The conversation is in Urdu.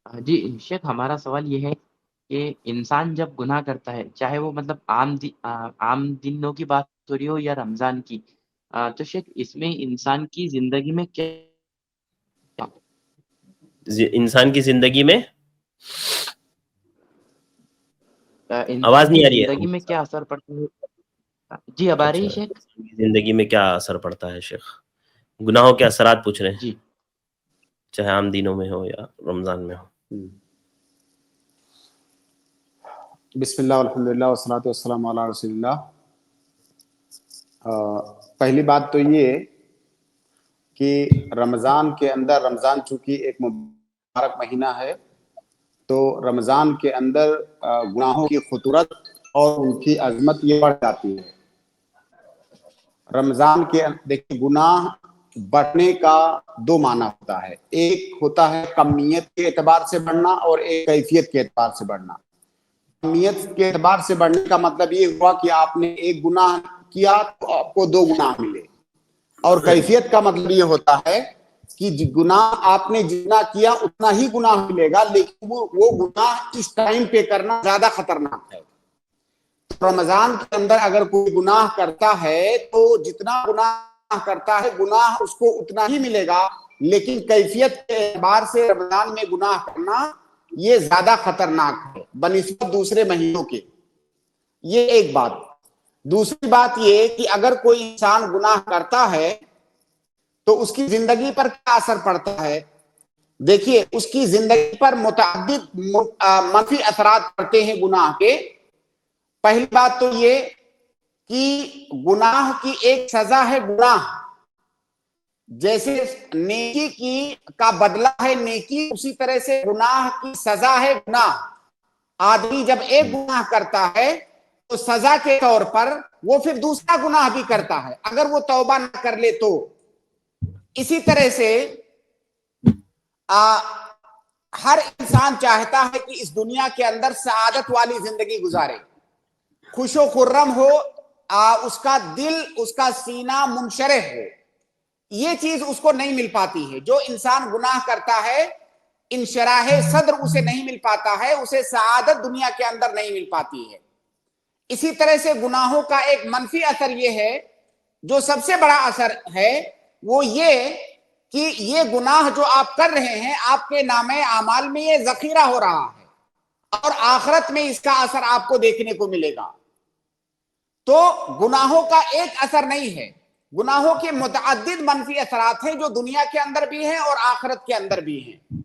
جی شیخ، ہمارا سوال یہ ہے کہ انسان جب گناہ کرتا ہے، چاہے وہ مطلب عام دنوں کی بات ہو رہی ہو یا رمضان کی، تو شیخ اس میں انسان کی زندگی میں کیا انسان کی زندگی میں انسان آواز کی نہیں آ رہی زندگی میں ہے؟ کیا اثر پڑتا ہے؟ جی اب آ رہی اچھا، ہے شیخ؟ انسان کی زندگی میں کیا اثر پڑتا ہے شیخ؟ گناہوں کے اثرات پوچھ رہے ہیں، جی چاہے عام دنوں میں ہو یا رمضان میں ہو۔ بسم اللہ الحمد للہ والصلاۃ والسلام علی رسول اللہ۔ پہلی بات تو یہ کہ رمضان کے اندر، رمضان چونکہ ایک مبارک مہینہ ہے، تو رمضان کے اندر گناہوں کی خطورت اور ان کی عظمت یہ بڑھ جاتی ہے۔ رمضان کے دیکھیں، گناہ بڑھنے کا دو معنی ہوتا ہے، ایک ہوتا ہے کمیت کے اعتبار سے بڑھنا اور ایک کیفیت کے اعتبار سے بڑھنا۔ کمیت کے اعتبار سے بڑھنے کا مطلب یہ ہوا کہ آپ نے ایک گناہ کیا تو آپ کو دو گناہ ملے، اور کیفیت کا مطلب یہ ہوتا ہے کہ گناہ آپ نے جتنا کیا اتنا ہی گناہ ملے گا، لیکن وہ گناہ اس ٹائم پہ کرنا زیادہ خطرناک ہے۔ رمضان کے اندر اگر کوئی گناہ کرتا ہے تو جتنا گناہ کرتا ہے گناہ اس کو اتنا ہی ملے گا، لیکن کیفیت کے اعتبار سے رمضان میں گناہ کرنا یہ زیادہ خطرناک ہے بنسبت دوسرے مہینوں کے۔ یہ ایک بات۔ دوسری بات یہ کہ اگر کوئی انسان گناہ کرتا ہے تو اس کی زندگی پر کیا اثر پڑتا ہے؟ دیکھیے، اس کی زندگی پر متعدد منفی اثرات پڑتے ہیں گناہ کے۔ پہلی بات تو یہ کہ گناہ کی ایک سزا ہے گناہ، جیسے نیکی کی کا بدلہ ہے نیکی، اسی طرح سے گناہ کی سزا ہے گناہ۔ آدمی جب ایک گناہ کرتا ہے تو سزا کے طور پر وہ پھر دوسرا گناہ بھی کرتا ہے اگر وہ توبہ نہ کر لے تو۔ اسی طرح سے ہر انسان چاہتا ہے کہ اس دنیا کے اندر سعادت والی زندگی گزارے، خوش و خرم ہو، اس کا دل، اس کا سینہ منشرح ہو۔ یہ چیز اس کو نہیں مل پاتی ہے۔ جو انسان گناہ کرتا ہے انشراح صدر اسے نہیں مل پاتا ہے، اسے سعادت دنیا کے اندر نہیں مل پاتی ہے۔ اسی طرح سے گناہوں کا ایک منفی اثر یہ ہے، جو سب سے بڑا اثر ہے وہ یہ کہ یہ گناہ جو آپ کر رہے ہیں آپ کے نامہ اعمال میں یہ ذخیرہ ہو رہا ہے، اور آخرت میں اس کا اثر آپ کو دیکھنے کو ملے گا۔ تو گناہوں کا ایک اثر نہیں ہے، گناہوں کے متعدد منفی اثرات ہیں جو دنیا کے اندر بھی ہیں اور آخرت کے اندر بھی ہیں۔